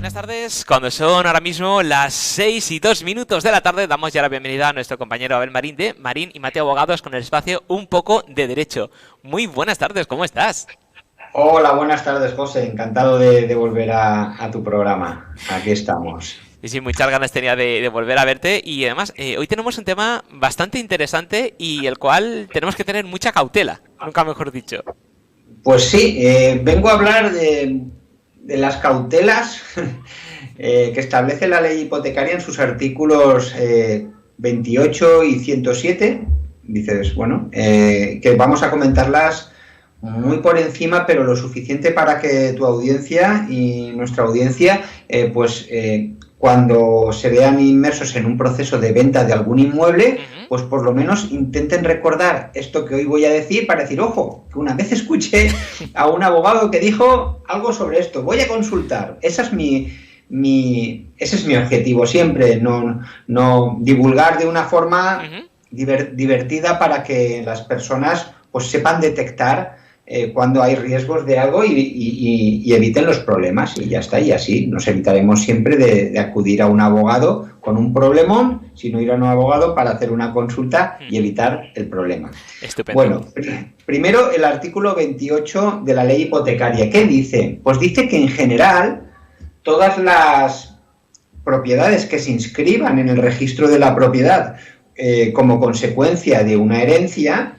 Buenas tardes, cuando son ahora mismo las 6:02 de la tarde, damos ya la bienvenida a nuestro compañero Abel Marín de Marín y Mateo Abogados con el espacio Un poco de Derecho. Muy buenas tardes, ¿cómo estás? Hola, buenas tardes, José. Encantado de volver a tu programa. Aquí estamos. Y sí, muchas ganas tenía de volver a verte y además hoy tenemos un tema bastante interesante y el cual tenemos que tener mucha cautela, nunca mejor dicho. Pues sí, vengo a hablar de las cautelas que establece la ley hipotecaria en sus artículos 28 y 107. Dices, bueno, que vamos a comentarlas muy por encima, pero lo suficiente para que tu audiencia y nuestra audiencia, cuando se vean inmersos en un proceso de venta de algún inmueble, pues por lo menos intenten recordar esto que hoy voy a decir para decir, ojo, que una vez escuché a un abogado que dijo algo sobre esto, voy a consultar. Ese es mi objetivo siempre, no divulgar de una forma divertida para que las personas pues sepan detectar cuando hay riesgos de algo y eviten los problemas, y ya está, y así nos evitaremos siempre de acudir a un abogado con un problemón, sino ir a un abogado para hacer una consulta y evitar el problema. Estupendo. Bueno, primero el artículo 28 de la ley hipotecaria. ¿Qué dice? Pues dice que en general todas las propiedades que se inscriban en el registro de la propiedad como consecuencia de una herencia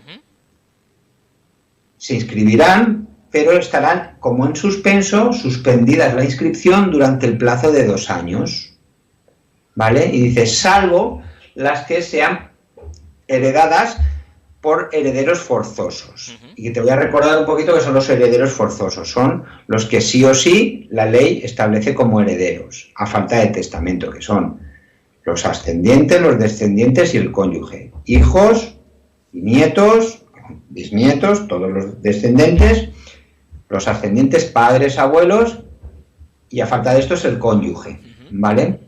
se inscribirán, pero estarán como en suspenso, suspendidas la inscripción durante el plazo de 2 años, ¿vale? Y dice, salvo las que sean heredadas por herederos forzosos. Y te voy a recordar un poquito qué son los herederos forzosos. Son los que sí o sí la ley establece como herederos, a falta de testamento, que son los ascendientes, los descendientes y el cónyuge. Hijos y nietos, bisnietos, todos los descendientes, los ascendientes, padres, abuelos, y a falta de esto es el cónyuge, ¿vale?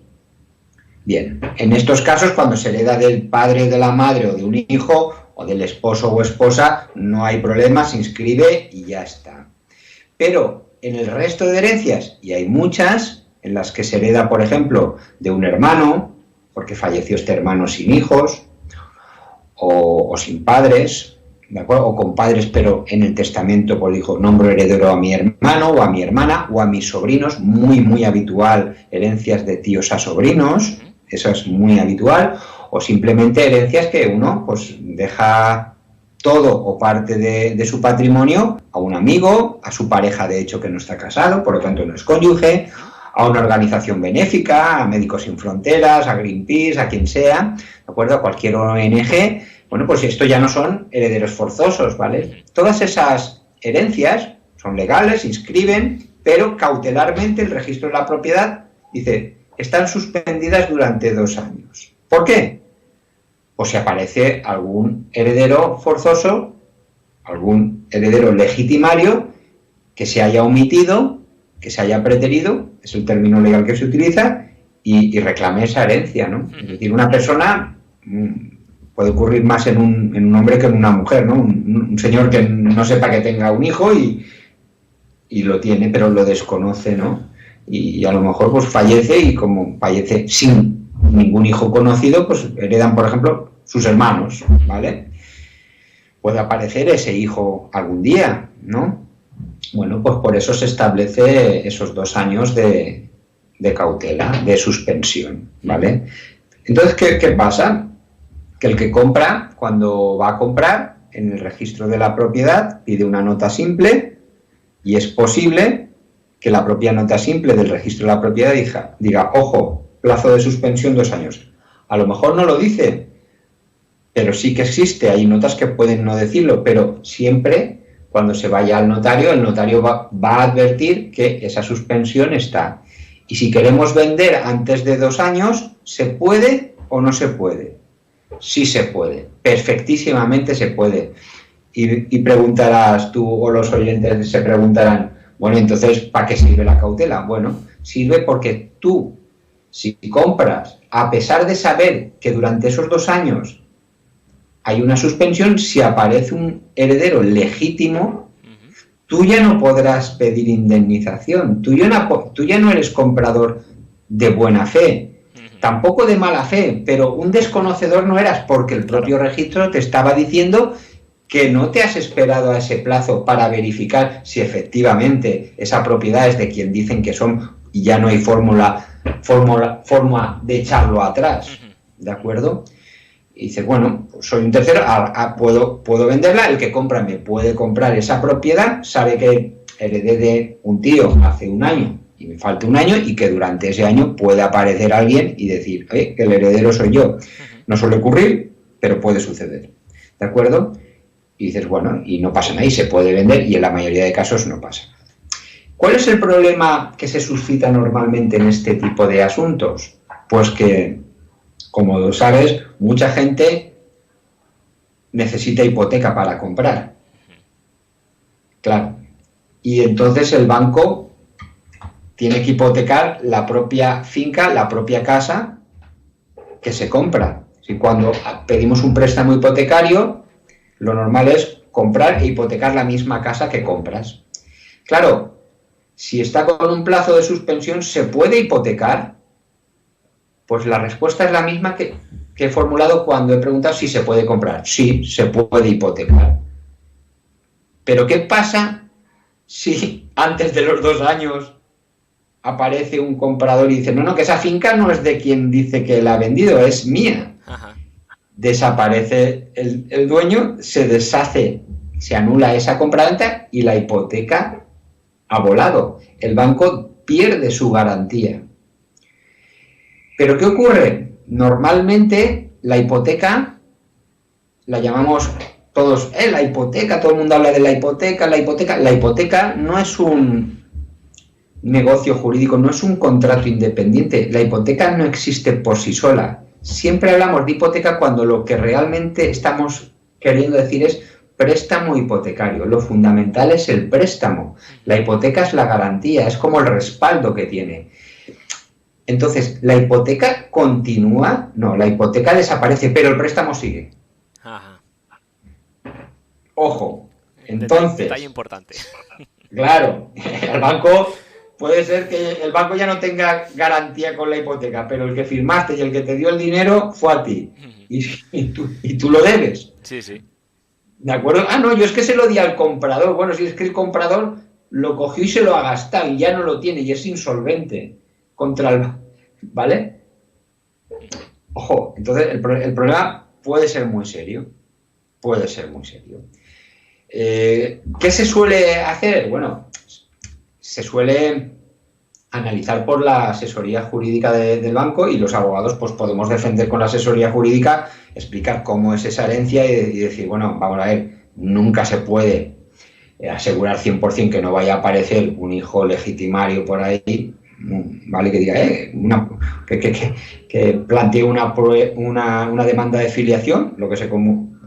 Bien, en estos casos, cuando se hereda del padre, de la madre o de un hijo, o del esposo o esposa, no hay problema, se inscribe y ya está. Pero en el resto de herencias, y hay muchas, en las que se hereda, por ejemplo, de un hermano, porque falleció este hermano sin hijos, o sin padres, ¿de acuerdo? O con padres, pero en el testamento pues dijo, nombro heredero a mi hermano o a mi hermana o a mis sobrinos, muy habitual, herencias de tíos a sobrinos, eso es muy habitual, o simplemente herencias que uno pues deja todo o parte de su patrimonio a un amigo, a su pareja de hecho que no está casado, por lo tanto no es cónyuge, a una organización benéfica, a Médicos Sin Fronteras, a Greenpeace, a quien sea, ¿de acuerdo? A cualquier ONG. Bueno, pues esto ya no son herederos forzosos, ¿vale? Todas esas herencias son legales, se inscriben, pero cautelarmente el registro de la propiedad dice, están suspendidas durante 2 años. ¿Por qué? Pues si aparece algún heredero forzoso, algún heredero legitimario que se haya omitido, que se haya preterido, es el término legal que se utiliza, y reclame esa herencia, ¿no? Es decir, una persona... puede ocurrir más en un hombre que en una mujer, ¿no? Un señor que no sepa que tenga un hijo y lo tiene, pero lo desconoce, ¿no? Y a lo mejor pues fallece, y como fallece sin ningún hijo conocido, pues heredan, por ejemplo, sus hermanos, ¿vale? Puede aparecer ese hijo algún día, ¿no? Bueno, pues por eso se establece esos 2 años de cautela, de suspensión, ¿vale? Entonces, ¿qué pasa? Que el que compra, cuando va a comprar, en el registro de la propiedad, pide una nota simple, y es posible que la propia nota simple del registro de la propiedad diga, ojo, plazo de suspensión 2 años. A lo mejor no lo dice, pero sí que existe, hay notas que pueden no decirlo, pero siempre cuando se vaya al notario, el notario va a advertir que esa suspensión está. Y si queremos vender antes de 2 años, ¿se puede o no se puede? Sí se puede, perfectísimamente se puede. Y preguntarás tú, o los oyentes se preguntarán, bueno, entonces, ¿para qué sirve la cautela? Bueno, sirve porque tú, si compras, a pesar de saber que durante esos 2 años hay una suspensión, si aparece un heredero legítimo, tú ya no podrás pedir indemnización, tú ya no eres comprador de buena fe, tampoco de mala fe, pero un desconocedor no eras, porque el propio registro te estaba diciendo que no te has esperado a ese plazo para verificar si efectivamente esa propiedad es de quien dicen que son y ya no hay forma de echarlo atrás, ¿de acuerdo? Y dices, bueno, pues soy un tercero, puedo venderla, el que compra me puede comprar esa propiedad, sabe que heredé de un tío hace un año y me falta un año y que durante ese año puede aparecer alguien y decir, que el heredero soy yo. No suele ocurrir, pero puede suceder, ¿de acuerdo? Y dices, bueno, y no pasa nada, y se puede vender, y en la mayoría de casos no pasa. ¿Cuál es el problema que se suscita normalmente en este tipo de asuntos? Pues que, como sabes, mucha gente necesita hipoteca para comprar. Claro. Y entonces el banco tiene que hipotecar la propia finca, la propia casa que se compra. Si cuando pedimos un préstamo hipotecario, lo normal es comprar e hipotecar la misma casa que compras. Claro, si está con un plazo de suspensión, ¿se puede hipotecar? Pues la respuesta es la misma que he formulado cuando he preguntado si se puede comprar. Sí, se puede hipotecar. Pero ¿qué pasa si antes de los 2 años aparece un comprador y dice, no, que esa finca no es de quien dice que la ha vendido, es mía? Ajá. Desaparece el dueño, se deshace, se anula esa compraventa y la hipoteca ha volado. El banco pierde su garantía. ¿Pero qué ocurre? Normalmente la hipoteca la llamamos todos, la hipoteca, todo el mundo habla de la hipoteca. La hipoteca no es un negocio jurídico, no es un contrato independiente. La hipoteca no existe por sí sola. Siempre hablamos de hipoteca cuando lo que realmente estamos queriendo decir es préstamo hipotecario. Lo fundamental es el préstamo. La hipoteca es la garantía, es como el respaldo que tiene. Entonces, ¿la hipoteca continúa? No, la hipoteca desaparece, pero el préstamo sigue. Ajá. Ojo, entonces... Detalle importante. Claro, el banco... Puede ser que el banco ya no tenga garantía con la hipoteca, pero el que firmaste y el que te dio el dinero fue a ti. Y tú lo debes. Sí, sí. ¿De acuerdo? Ah, no, yo es que se lo di al comprador. Bueno, si es que el comprador lo cogió y se lo ha gastado y ya no lo tiene y es insolvente contra el... ¿Vale? Ojo, entonces el problema puede ser muy serio. Puede ser muy serio. ¿Qué se suele hacer? Bueno... se suele analizar por la asesoría jurídica del banco y los abogados pues podemos defender con la asesoría jurídica, explicar cómo es esa herencia y decir, bueno, vamos a ver, nunca se puede asegurar 100% que no vaya a aparecer un hijo legitimario por ahí, ¿vale? Que diga, que plantee una demanda de filiación, lo que se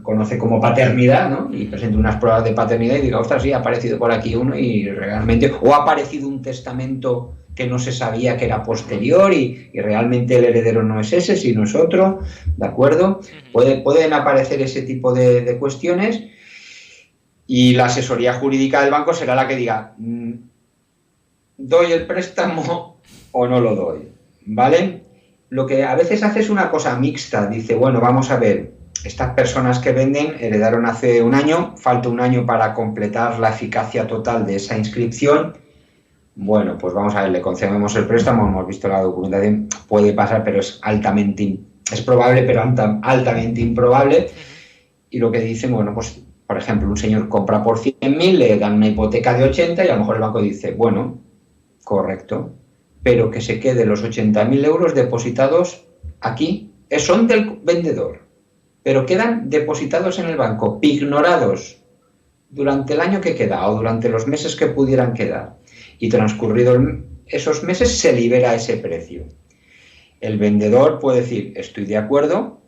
conoce como paternidad, ¿no? Y presente unas pruebas de paternidad y diga, ostras, sí, ha aparecido por aquí uno y realmente, o ha aparecido un testamento que no se sabía que era posterior y realmente el heredero no es ese, sino es otro, ¿de acuerdo? Pueden aparecer ese tipo de cuestiones y la asesoría jurídica del banco será la que diga, ¿doy el préstamo o no lo doy? ¿Vale? Lo que a veces hace es una cosa mixta, dice, bueno, vamos a ver, estas personas que venden heredaron hace un año, falta un año para completar la eficacia total de esa inscripción. Bueno, pues vamos a ver, le concedemos el préstamo, hemos visto la documentación, puede pasar, pero es probable, pero altamente improbable. Y lo que dicen, bueno, pues, por ejemplo, un señor compra por 100.000, le dan una hipoteca de 80 y a lo mejor el banco dice, bueno, correcto, pero que se quede los 80.000 euros depositados aquí, son del vendedor. Pero quedan depositados en el banco, ignorados durante el año que queda o durante los meses que pudieran quedar. Y transcurridos esos meses se libera ese precio. El vendedor puede decir, estoy de acuerdo,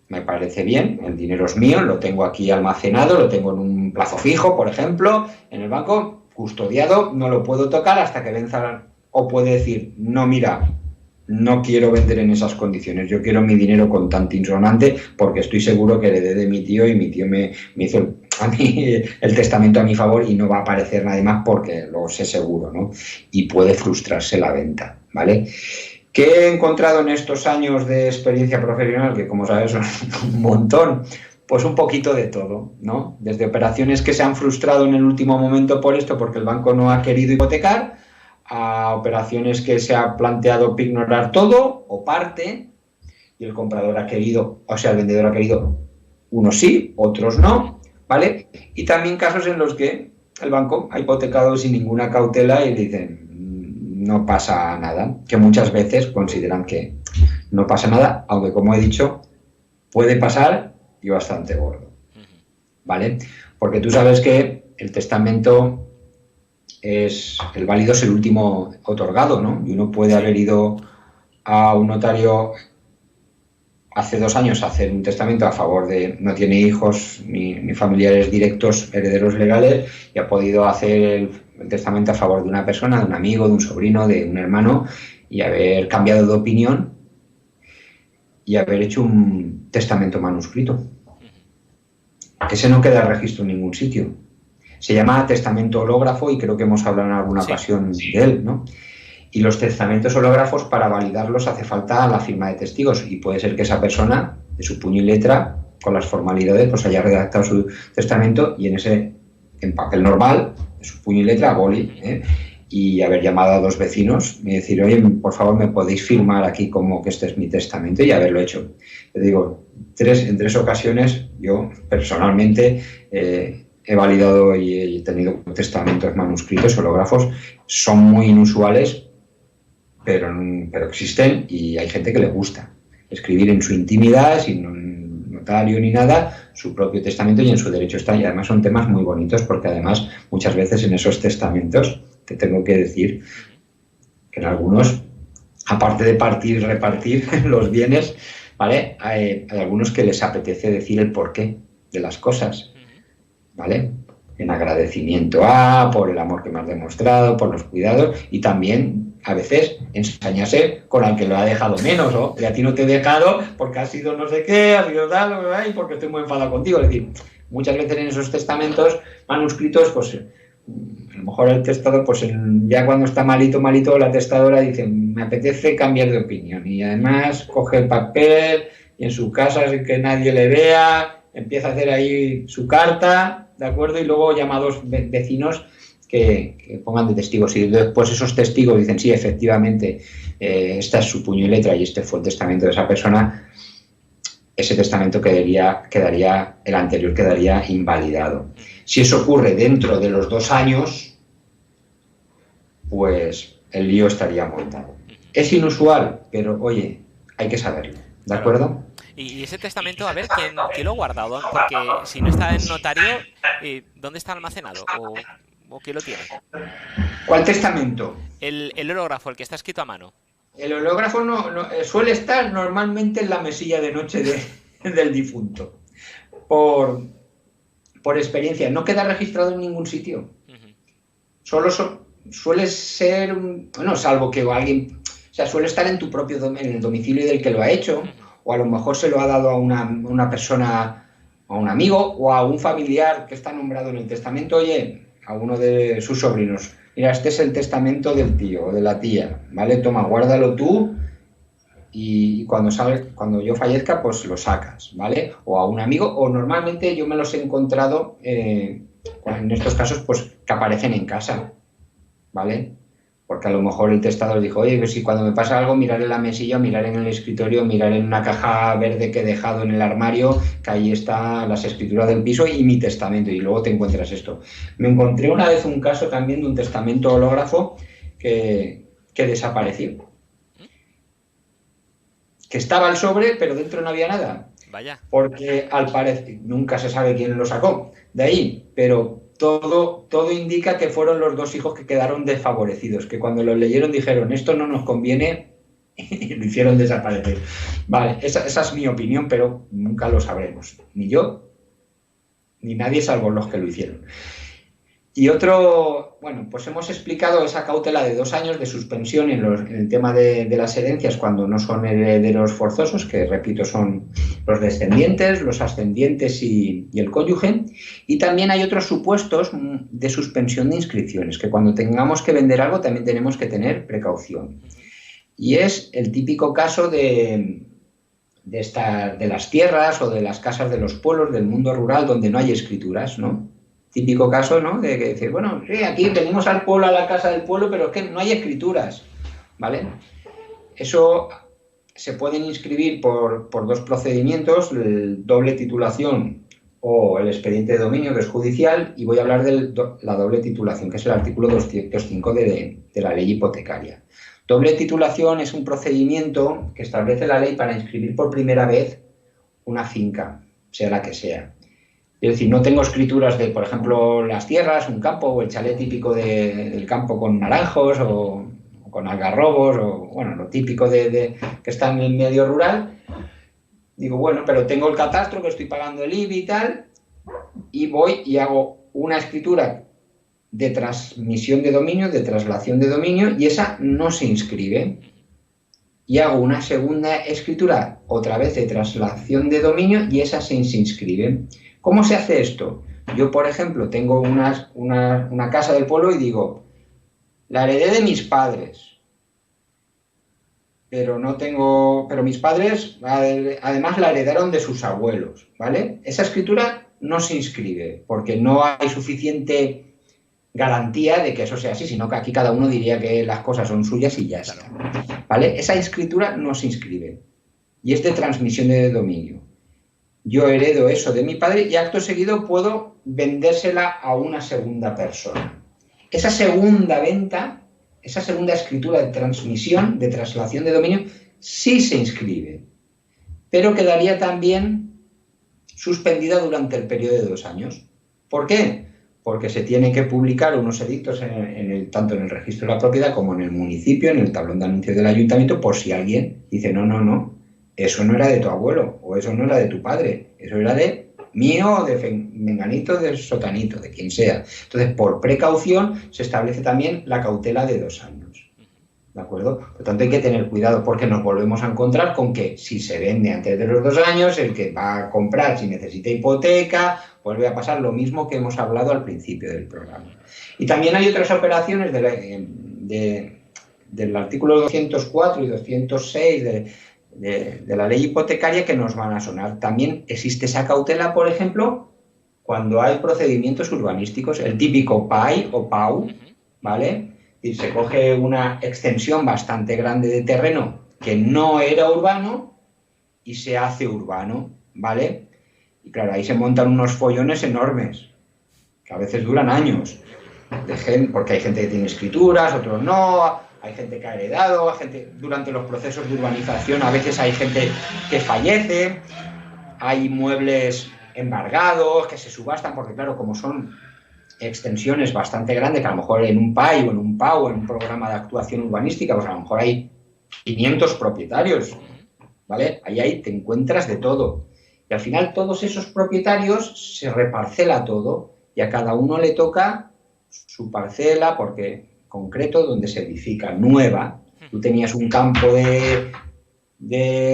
me parece bien, el dinero es mío, lo tengo aquí almacenado, lo tengo en un plazo fijo, por ejemplo, en el banco, custodiado, no lo puedo tocar hasta que venza. O puede decir, no, mira, no quiero vender en esas condiciones, yo quiero mi dinero contante insonante porque estoy seguro que heredé de mi tío y mi tío me hizo a mí el testamento a mi favor y no va a aparecer nadie más porque lo sé seguro, ¿no? Y puede frustrarse la venta, ¿vale? ¿Qué he encontrado en estos años de experiencia profesional? Que como sabes son un montón. Pues un poquito de todo, ¿no? Desde operaciones que se han frustrado en el último momento por esto, porque el banco no ha querido hipotecar, a operaciones que se ha planteado ignorar todo o parte, y el comprador ha querido, o sea, el vendedor ha querido, unos sí, otros no, ¿vale? Y también casos en los que el banco ha hipotecado sin ninguna cautela y dicen, no pasa nada, que muchas veces consideran que no pasa nada, aunque como he dicho, puede pasar y bastante gordo, ¿vale? Porque tú sabes que el testamento el válido es el último otorgado, ¿no? Y uno puede haber ido a un notario hace 2 años a hacer un testamento a favor de, no tiene hijos ni familiares directos, herederos legales, y ha podido hacer el testamento a favor de una persona, de un amigo, de un sobrino, de un hermano, y haber cambiado de opinión y haber hecho un testamento manuscrito. Ese no queda registro en ningún sitio. Se llama testamento hológrafo y creo que hemos hablado en alguna ocasión de él, ¿no? Y los testamentos hológrafos, para validarlos hace falta la firma de testigos y puede ser que esa persona, de su puño y letra, con las formalidades, pues haya redactado su testamento y en papel normal, de su puño y letra, boli, y haber llamado a 2 vecinos y decir, oye, por favor, ¿me podéis firmar aquí como que este es mi testamento? Y haberlo hecho. Te digo, en 3 ocasiones yo personalmente he validado y he tenido testamentos manuscritos, hológrafos. Son muy inusuales, pero existen y hay gente que le gusta escribir en su intimidad, sin notario ni nada, su propio testamento, y en su derecho está. Y además son temas muy bonitos porque además muchas veces en esos testamentos, te tengo que decir que en algunos, aparte de partir y repartir los bienes, ¿vale? Hay algunos que les apetece decir el porqué de las cosas, ¿vale? En agradecimiento por el amor que me has demostrado, por los cuidados, y también a veces ensañarse con el que lo ha dejado menos, ¿no? Y a ti no te he dejado porque has sido no sé qué, has sido tal, y porque estoy muy enfadado contigo. Es decir, muchas veces en esos testamentos manuscritos, pues a lo mejor el testador, pues ya cuando está malito, la testadora dice, me apetece cambiar de opinión, y además coge el papel y en su casa sin que nadie le vea, empieza a hacer ahí su carta, ¿de acuerdo? Y luego llama a 2 vecinos que pongan de testigos, y después esos testigos dicen, sí, efectivamente, esta es su puño y letra y este fue el testamento de esa persona. Ese testamento quedaría, el anterior quedaría invalidado. Si eso ocurre dentro de los 2 años, pues el lío estaría montado. Es inusual, pero oye, hay que saberlo, ¿de acuerdo? Y ese testamento, a ver, ¿quién lo ha guardado? Porque si no está en notario, ¿dónde está almacenado? ¿O quién lo tiene? ¿Cuál testamento? El hológrafo, el que está escrito a mano. El hológrafo suele estar normalmente en la mesilla de noche del difunto. Por experiencia, no queda registrado en ningún sitio. Solo suele ser, bueno, salvo que alguien, o sea, suele estar en tu propio en el domicilio del que lo ha hecho, o a lo mejor se lo ha dado a una persona, a un amigo o a un familiar que está nombrado en el testamento. Oye, a uno de sus sobrinos, mira, este es el testamento del tío o de la tía, ¿vale? Toma, guárdalo tú y cuando yo fallezca, pues lo sacas, ¿vale? O a un amigo, o normalmente yo me los he encontrado, en estos casos, pues que aparecen en casa, ¿vale? Porque a lo mejor el testador dijo, oye, pues si cuando me pasa algo, mirar en la mesilla, mirar en el escritorio, mirar en una caja verde que he dejado en el armario, que ahí están las escrituras del piso y mi testamento, y luego te encuentras esto. Me encontré una vez un caso también de un testamento hológrafo que desapareció. Que estaba el sobre, pero dentro no había nada. Vaya. Porque al parecer, nunca se sabe quién lo sacó de ahí, pero todo indica que fueron los 2 hijos que quedaron desfavorecidos, que cuando lo leyeron dijeron, esto no nos conviene, y lo hicieron desaparecer. Vale, esa es mi opinión, pero nunca lo sabremos. Ni yo, ni nadie, salvo los que lo hicieron. Y otro, bueno, pues hemos explicado esa cautela de 2 años de suspensión en el tema de las herencias cuando no son herederos forzosos, que repito son los descendientes, los ascendientes y el cónyuge. Y también hay otros supuestos de suspensión de inscripciones, que cuando tengamos que vender algo también tenemos que tener precaución. Y es el típico caso de las tierras o de las casas de los pueblos, del mundo rural donde no hay escrituras, ¿no? Típico caso, ¿no? De que decir, bueno, sí, aquí venimos al pueblo, a la casa del pueblo, pero es que no hay escrituras, ¿vale? Eso se pueden inscribir por 2 procedimientos, el doble titulación o el expediente de dominio, que es judicial, y voy a hablar de la doble titulación, que es el artículo 205 de la ley hipotecaria. Doble titulación es un procedimiento que establece la ley para inscribir por primera vez una finca, sea la que sea. Es decir, no tengo escrituras de, por ejemplo, las tierras, un campo o el chalet típico del campo con naranjos o con algarrobos o, bueno, lo típico que está en el medio rural. Digo, bueno, pero tengo el catastro que estoy pagando el IBI y tal, y voy y hago una escritura de transmisión de dominio, de traslación de dominio, y esa no se inscribe. Y hago una segunda escritura, otra vez de traslación de dominio, y esa se inscribe. ¿Cómo se hace esto? Yo, por ejemplo, tengo una casa del pueblo y digo, la heredé de mis padres, pero mis padres además la heredaron de sus abuelos, ¿vale? Esa escritura no se inscribe porque no hay suficiente garantía de que eso sea así, sino que aquí cada uno diría que las cosas son suyas y ya está, ¿vale? Esa escritura no se inscribe y es de transmisión de dominio. Yo heredo eso de mi padre y acto seguido puedo vendérsela a una segunda persona. Esa segunda venta, esa segunda escritura de transmisión, de traslación de dominio, sí se inscribe, pero quedaría también suspendida durante el periodo de 2 años. ¿Por qué? Porque se tienen que publicar unos edictos tanto en el registro de la propiedad como en el municipio, en el tablón de anuncios del ayuntamiento, por si alguien dice, no, eso no era de tu abuelo, o eso no era de tu padre, eso era de mío, de menganito, de sotanito, de quien sea. Entonces, por precaución, se establece también la cautela de 2 años. ¿De acuerdo? Por lo tanto, hay que tener cuidado porque nos volvemos a encontrar con que si se vende antes de los 2 años, el que va a comprar, si necesita hipoteca, vuelve a pasar lo mismo que hemos hablado al principio del programa. Y también hay otras operaciones del artículo 204 y 206 de la ley hipotecaria que nos van a sonar. También existe esa cautela, por ejemplo, cuando hay procedimientos urbanísticos, el típico PAI o PAU, ¿vale? Y se coge una extensión bastante grande de terreno que no era urbano y se hace urbano, ¿vale? Y claro, ahí se montan unos follones enormes, que a veces duran años, porque hay gente que tiene escrituras, otros no. Hay gente que ha heredado, durante los procesos de urbanización a veces hay gente que fallece, hay inmuebles embargados que se subastan, porque claro, como son extensiones bastante grandes, que a lo mejor en un PAI o en un PAU, en un programa de actuación urbanística, pues a lo mejor hay 500 propietarios, ¿vale? Ahí te encuentras de todo. Y al final todos esos propietarios se reparcela todo y a cada uno le toca su parcela porque concreto donde se edifica nueva. Tú tenías un campo de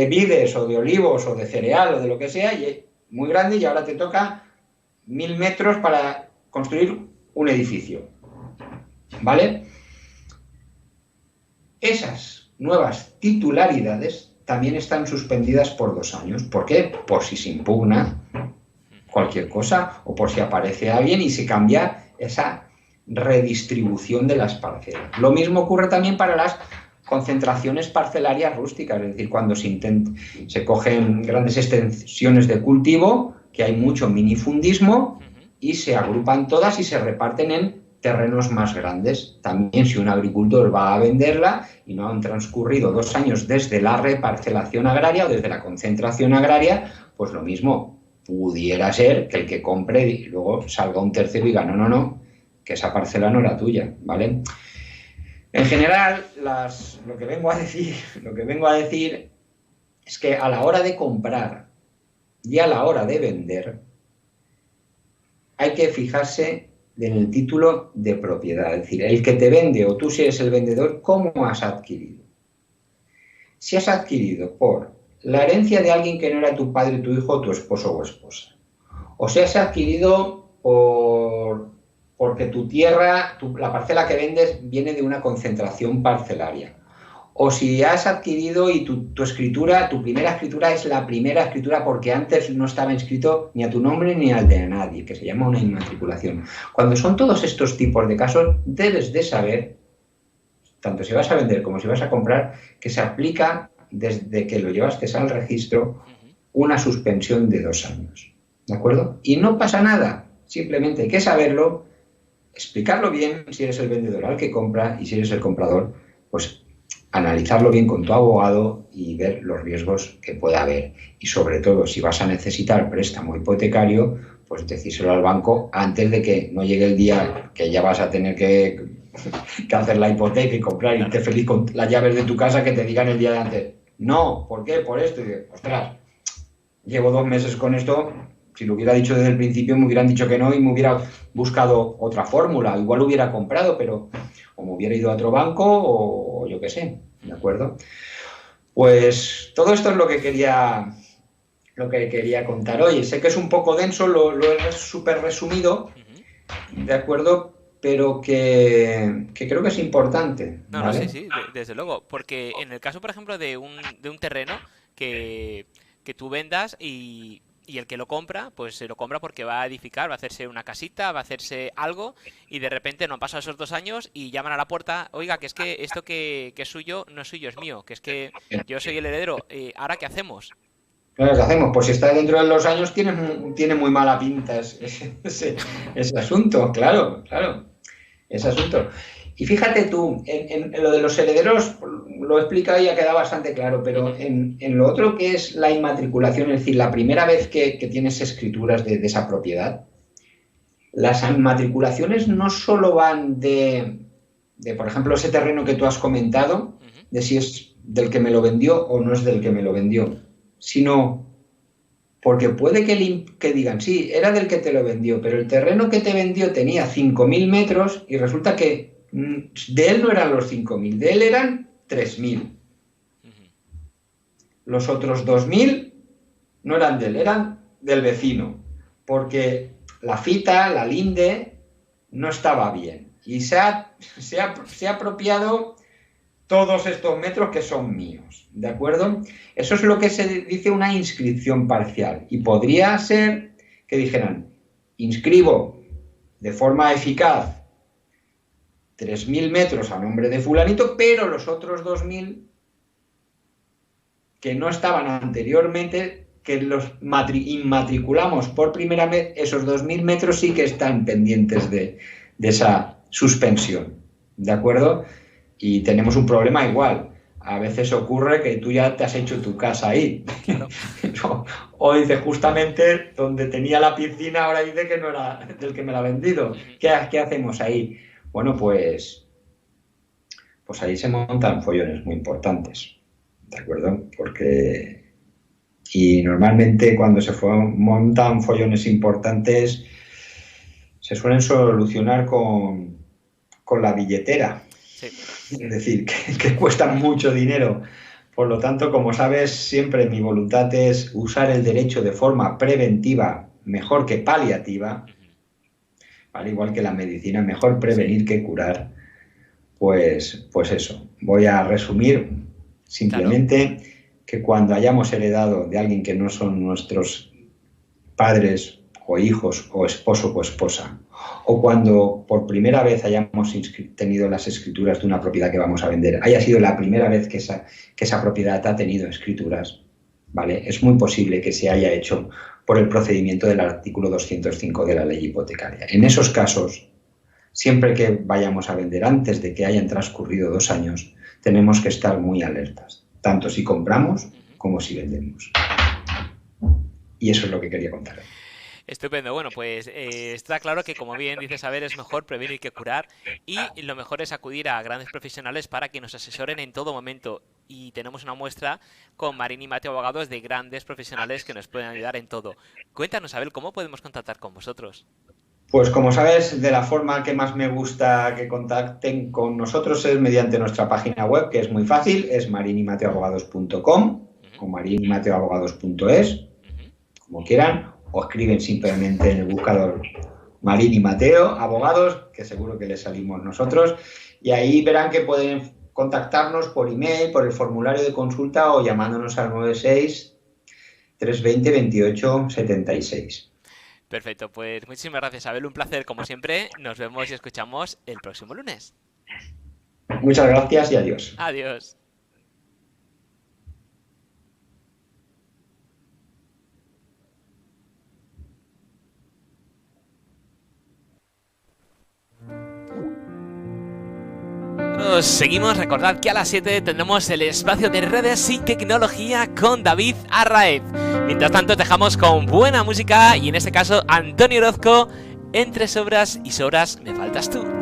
vides o de olivos o de cereal o de lo que sea y muy grande y ahora te toca 1000 metros para construir un edificio, ¿vale? Esas nuevas titularidades también están suspendidas por 2 años. ¿Por qué? Por si se impugna cualquier cosa o por si aparece alguien y se cambia esa redistribución de las parcelas. Lo mismo ocurre también para las concentraciones parcelarias rústicas, es decir, cuando se cogen grandes extensiones de cultivo, que hay mucho minifundismo, y se agrupan todas y se reparten en terrenos más grandes. También si un agricultor va a venderla y no han transcurrido 2 años desde la reparcelación agraria o desde la concentración agraria, pues lo mismo, pudiera ser que el que compre y luego salga un tercero y diga no, que esa parcela no era tuya, ¿vale? En general, lo que vengo a decir es que a la hora de comprar y a la hora de vender hay que fijarse en el título de propiedad. Es decir, el que te vende o tú si eres el vendedor, ¿cómo has adquirido? Si has adquirido por la herencia de alguien que no era tu padre, tu hijo, tu esposo o esposa, o si has adquirido porque tu tierra, la parcela que vendes viene de una concentración parcelaria, o si has adquirido y tu escritura, tu primera escritura es la primera escritura porque antes no estaba inscrito ni a tu nombre ni al de nadie, que se llama una inmatriculación. Cuando son todos estos tipos de casos, debes de saber, tanto si vas a vender como si vas a comprar, que se aplica desde que lo llevaste al registro una suspensión de 2 años. ¿De acuerdo? Y no pasa nada, simplemente hay que saberlo, explicarlo bien si eres el vendedor al que compra y si eres el comprador, pues analizarlo bien con tu abogado y ver los riesgos que pueda haber. Y sobre todo, si vas a necesitar préstamo hipotecario, pues decírselo al banco antes de que no llegue el día que ya vas a tener que hacer la hipoteca y comprar y irte feliz con las llaves de tu casa que te digan el día de antes. No, ¿por qué? Por esto. Y dices, ostras, llevo 2 meses con esto. Si lo hubiera dicho desde el principio me hubieran dicho que no y me hubiera buscado otra fórmula. Igual hubiera comprado, pero o me hubiera ido a otro banco o yo qué sé, ¿de acuerdo? Pues todo esto es lo que quería contar hoy. Sé que es un poco denso, lo he súper resumido, ¿de acuerdo? Pero que creo que es importante, No, no, ¿vale? sí, sí, desde luego. Porque en el caso, por ejemplo, de un terreno que tú vendas y el que lo compra, pues se lo compra porque va a edificar, va a hacerse una casita, va a hacerse algo, y de repente no han pasado esos 2 años y llaman a la puerta, oiga, que es que esto que es suyo no es suyo, es mío, que es que yo soy el heredero, ¿ahora qué hacemos? Claro, ¿qué hacemos? Pues si está dentro de los años tiene muy mala pinta ese asunto, claro, ese asunto. Y fíjate tú, en lo de los herederos, lo he explicado y ha quedado bastante claro, pero en lo otro que es la inmatriculación, es decir, la primera vez que tienes escrituras de esa propiedad, las inmatriculaciones no solo van por ejemplo, ese terreno que tú has comentado, de si es del que me lo vendió o no es del que me lo vendió, sino porque puede que digan, sí, era del que te lo vendió, pero el terreno que te vendió tenía 5.000 metros y resulta que de él no eran los 5.000, de él eran 3.000. Los otros 2.000 no eran de él, eran del vecino, porque la fita, la linde, no estaba bien. Y se ha apropiado todos estos metros que son míos, ¿de acuerdo? Eso es lo que se dice una inscripción parcial. Y podría ser que dijeran, inscribo de forma eficaz 3.000 metros a nombre de fulanito, pero los otros 2.000 que no estaban anteriormente, que los inmatriculamos por primera vez, esos 2.000 metros sí que están pendientes de esa suspensión, ¿de acuerdo? Y tenemos un problema igual. A veces ocurre que tú ya te has hecho tu casa ahí. Claro. O dice, justamente donde tenía la piscina, ahora dice que no era del que me la ha vendido. ¿Qué hacemos ahí? Bueno, pues ahí se montan follones muy importantes, ¿de acuerdo? Y normalmente cuando se montan follones importantes se suelen solucionar con la billetera. Sí. Es decir, que cuestan mucho dinero. Por lo tanto, como sabes, siempre mi voluntad es usar el derecho de forma preventiva mejor que paliativa, ¿vale? Igual que la medicina, mejor prevenir que curar. Pues eso. Voy a resumir simplemente que cuando hayamos heredado de alguien que no son nuestros padres o hijos o esposo o esposa, o cuando por primera vez hayamos tenido las escrituras de una propiedad que vamos a vender, haya sido la primera vez que esa propiedad ha tenido escrituras, ¿vale? Es muy posible que se haya hecho por el procedimiento del artículo 205 de la ley hipotecaria. En esos casos, siempre que vayamos a vender antes de que hayan transcurrido 2 años, tenemos que estar muy alertas, tanto si compramos como si vendemos. Y eso es lo que quería contar. Estupendo. Bueno, pues está claro que, como bien dices, saber es mejor prevenir que curar, y lo mejor es acudir a grandes profesionales para que nos asesoren en todo momento. Y tenemos una muestra con Marín y Mateo Abogados de grandes profesionales que nos pueden ayudar en todo. Cuéntanos, Abel, ¿cómo podemos contactar con vosotros? Pues como sabes, de la forma que más me gusta que contacten con nosotros es mediante nuestra página web, que es muy fácil, es marinimateoabogados.com o marinimateoabogados.es, como quieran, o escriben simplemente en el buscador Marín y Mateo, abogados, que seguro que les salimos nosotros, y ahí verán que pueden contactarnos por email, por el formulario de consulta o llamándonos al 96 320 28 76. Perfecto, pues muchísimas gracias, Abel, un placer como siempre. Nos vemos y escuchamos el próximo lunes. Muchas gracias y adiós. Adiós. Seguimos, recordad que a las 7 tendremos el espacio de redes y tecnología con David Arraez. Mientras tanto, dejamos con buena música y en este caso Antonio Orozco, Entre sobras y sobras me faltas tú.